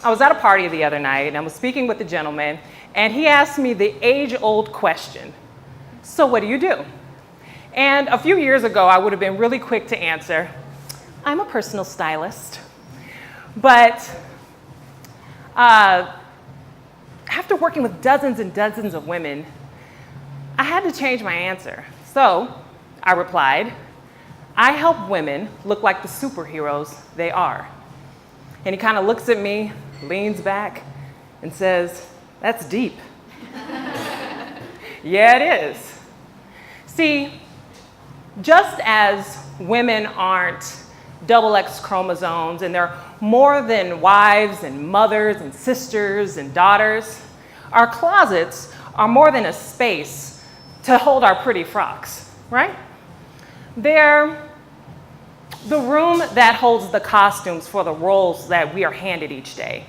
I was at a party the other night, and I was speaking with a gentleman, and he asked me the age-old question, so what do you do? And a few years ago, I would have been really quick to answer, I'm a personal stylist. But after working with dozens and dozens of women, I had to change my answer. So I replied, I help women look like the superheroes they are. And he kind of looks at me, leans back, and says, that's deep. Yeah, it is. See, just as women aren't double X chromosomes and they're more than wives and mothers and sisters and daughters, our closets are more than a space to hold our pretty frocks, right? They're the room that holds the costumes for the roles that we are handed each day.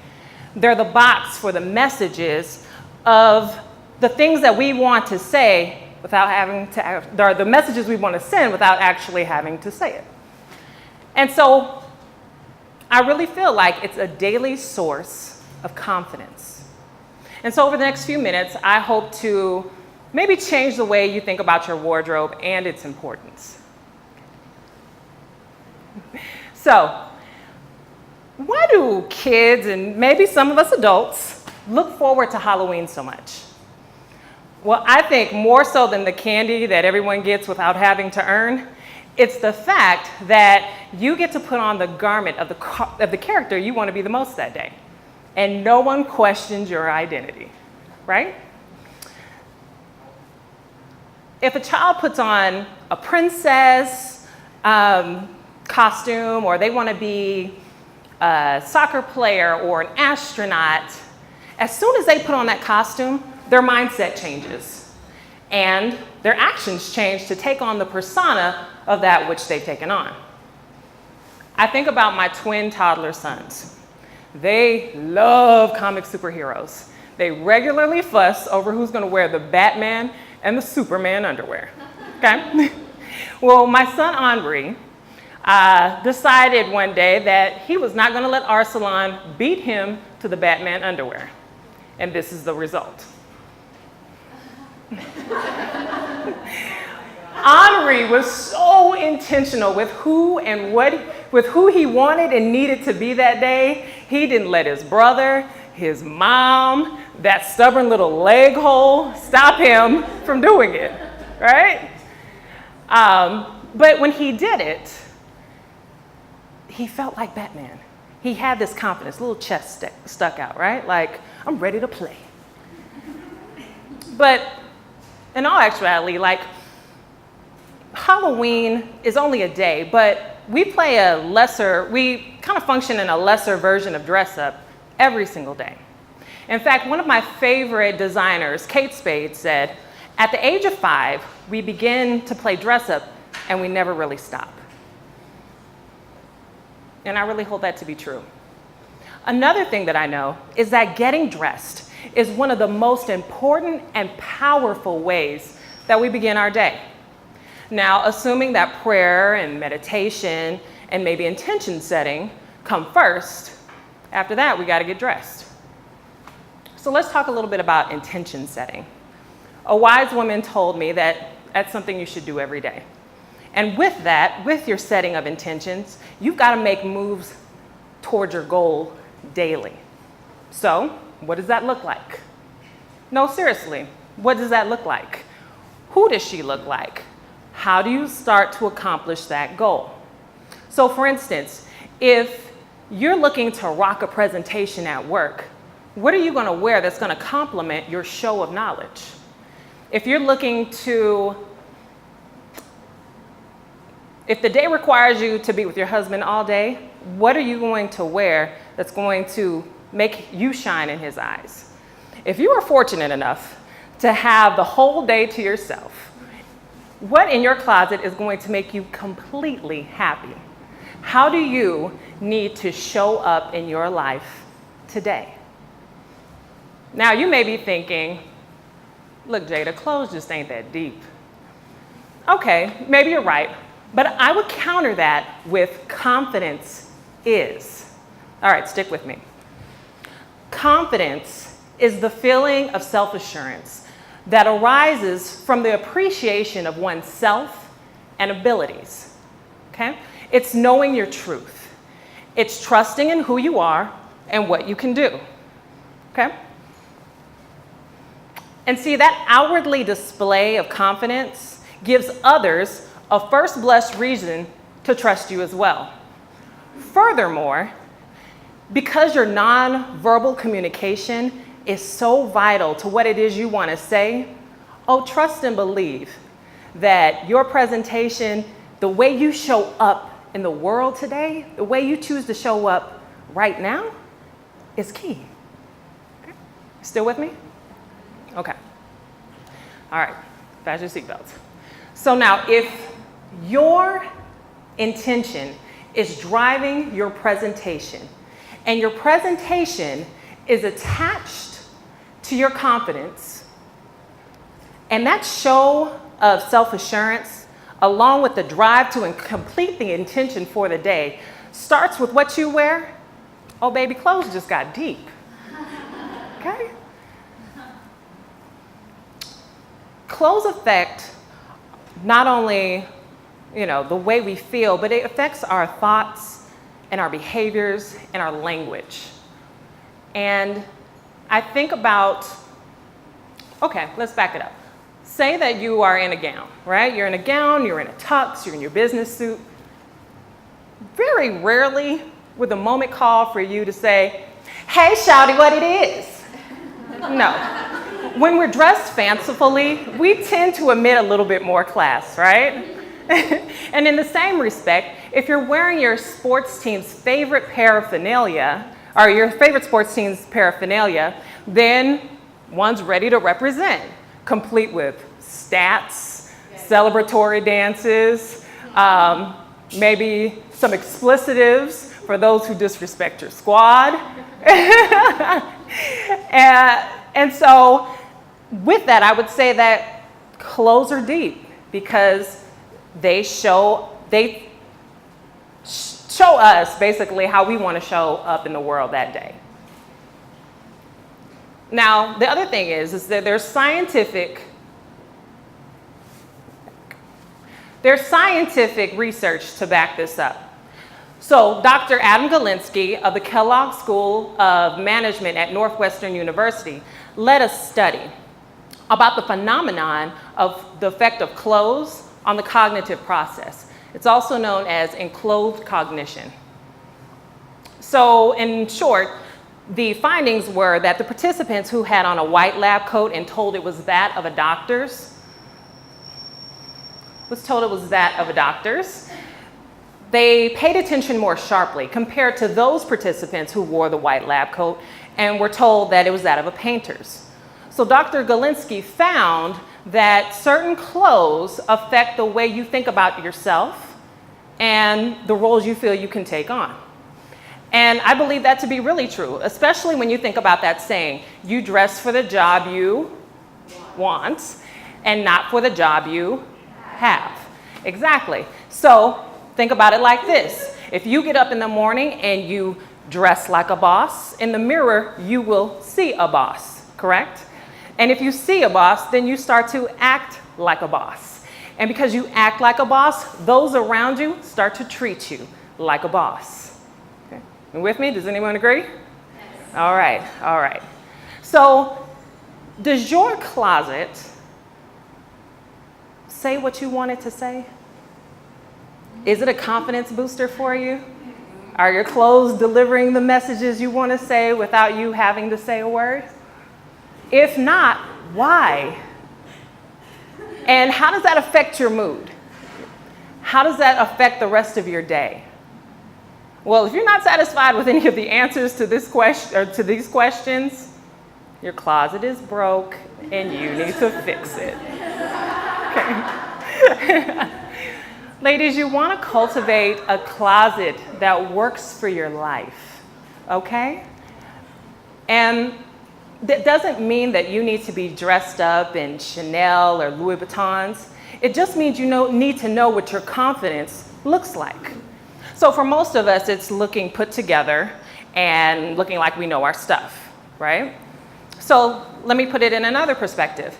They're the box for the messages of the things that we want to say without having to, they're the messages we want to send without actually having to say it. And so I really feel like it's a daily source of confidence. And so over the next few minutes, I hope to maybe change the way you think about your wardrobe and its importance. So, why do kids and maybe some of us adults look forward to Halloween so much? Well, I think more so than the candy that everyone gets without having to earn, it's the fact that you get to put on the garment of the character you want to be the most that day. And no one questions your identity, right? If a child puts on a princess costume, or they want to be a soccer player or an astronaut, as soon as they put on that costume, their mindset changes. And their actions change to take on the persona of that which they've taken on. I think about my twin toddler sons. They love comic superheroes. They regularly fuss over who's going to wear the Batman and the Superman underwear. Okay? Well, my son Henri decided one day that he was not going to let Arsalan beat him to the Batman underwear. And this is the result. Henri was so intentional with who he wanted and needed to be that day. He didn't let his brother, his mom, that stubborn little leg hole stop him from doing it, right? But when he did it, he felt like Batman. He had this confidence, little chest stuck out, right? Like, I'm ready to play. But in all actuality, like, Halloween is only a day, but we kind of function in a lesser version of dress up every single day. In fact, one of my favorite designers, Kate Spade, said, at the age of 5, we begin to play dress up and we never really stop. And I really hold that to be true. Another thing that I know is that getting dressed is one of the most important and powerful ways that we begin our day. Now, assuming that prayer and meditation and maybe intention setting come first, after that, we got to get dressed. So let's talk a little bit about intention setting. A wise woman told me that that's something you should do every day. And with that, with your setting of intentions, you've got to make moves towards your goal daily. So, what does that look like? No, seriously, what does that look like? Who does she look like? How do you start to accomplish that goal? So, for instance, if you're looking to rock a presentation at work, what are you going to wear that's going to complement your show of knowledge? If you're looking to, if the day requires you to be with your husband all day, what are you going to wear that's going to make you shine in his eyes? If you are fortunate enough to have the whole day to yourself, what in your closet is going to make you completely happy? How do you need to show up in your life today? Now, you may be thinking, look, Jada, clothes just ain't that deep. Okay, maybe you're right, but I would counter that with confidence is. All right, stick with me. Confidence is the feeling of self-assurance that arises from the appreciation of oneself and abilities, okay? It's knowing your truth. It's trusting in who you are and what you can do, okay? And see, that outwardly display of confidence gives others a first blush reason to trust you as well. Furthermore, because your nonverbal communication is so vital to what it is you want to say, trust and believe that your presentation, the way you show up in the world today, the way you choose to show up right now is key. Okay. Still with me? Okay. All right, fasten your seatbelts. So now, if your intention is driving your presentation, and your presentation is attached to your confidence, and that show of self-assurance, along with the drive to complete the intention for the day, starts with what you wear, oh baby, clothes just got deep, okay? Clothes affect not only, the way we feel, but it affects our thoughts and our behaviors and our language. And I think about, okay, let's back it up. Say that you are in a gown, right? You're in a gown, you're in a tux, you're in your business suit. Very rarely would the moment call for you to say, hey, shawty, what it is? No. When we're dressed fancifully, we tend to emit a little bit more class, right? And in the same respect, if you're wearing your sports team's favorite paraphernalia, or your favorite sports team's paraphernalia, then one's ready to represent, complete with stats, celebratory dances, maybe some explicitives for those who disrespect your squad. And so with that, I would say that clothes are deep because they show us basically how we want to show up in the world that day. Now, the other thing is that there's scientific research to back this up. So Dr. Adam Galinsky of the Kellogg School of Management at Northwestern University led a study about the phenomenon of the effect of clothes on the cognitive process. It's also known as enclothed cognition. So in short, the findings were that the participants who had on a white lab coat and told it was that of a doctor's, they paid attention more sharply compared to those participants who wore the white lab coat and were told that it was that of a painter's. So Dr. Galinsky found that certain clothes affect the way you think about yourself and the roles you feel you can take on. And I believe that to be really true, especially when you think about that saying, you dress for the job you want and not for the job you have. Exactly. So think about it like this. If you get up in the morning and you dress like a boss, in the mirror, you will see a boss, correct? And if you see a boss, then you start to act like a boss. And because you act like a boss, those around you start to treat you like a boss. Okay. You with me? Does anyone agree? Yes. All right. So does your closet say what you want it to say? Is it a confidence booster for you? Are your clothes delivering the messages you want to say without you having to say a word? If not, why? And how does that affect your mood? How does that affect the rest of your day? Well, if you're not satisfied with any of the answers to this question or to these questions, your closet is broke and you need to fix it. Okay. Ladies, you want to cultivate a closet that works for your life, okay? And that doesn't mean that you need to be dressed up in Chanel or Louis Vuittons. It just means you need to know what your confidence looks like. So for most of us, it's looking put together and looking like we know our stuff, right? So let me put it in another perspective.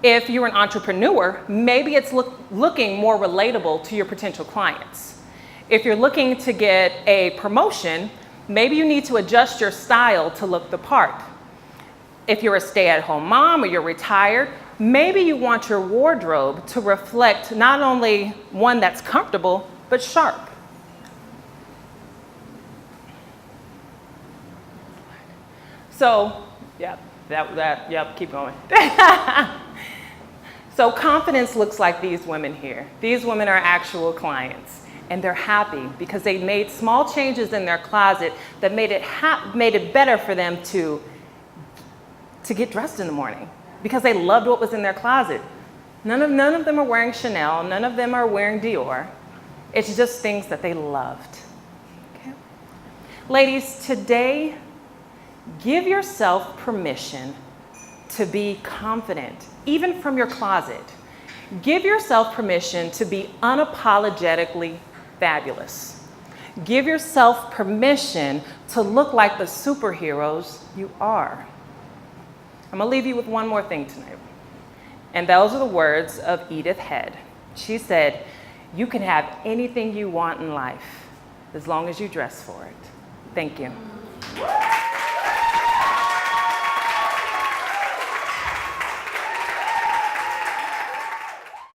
If you're an entrepreneur, maybe it's looking more relatable to your potential clients. If you're looking to get a promotion, maybe you need to adjust your style to look the part. If you're a stay-at-home mom or you're retired, maybe you want your wardrobe to reflect not only one that's comfortable, but sharp. So, keep going. So confidence looks like these women here. These women are actual clients, and they're happy because they made small changes in their closet that made it better for them to get dressed in the morning because they loved what was in their closet. None of them are wearing Chanel. None of them are wearing Dior. It's just things that they loved. Okay? Ladies, today, give yourself permission to be confident, even from your closet. Give yourself permission to be unapologetically fabulous. Give yourself permission to look like the superheroes you are. I'm gonna leave you with one more thing tonight. And those are the words of Edith Head. She said, "You can have anything you want in life as long as you dress for it." Thank you.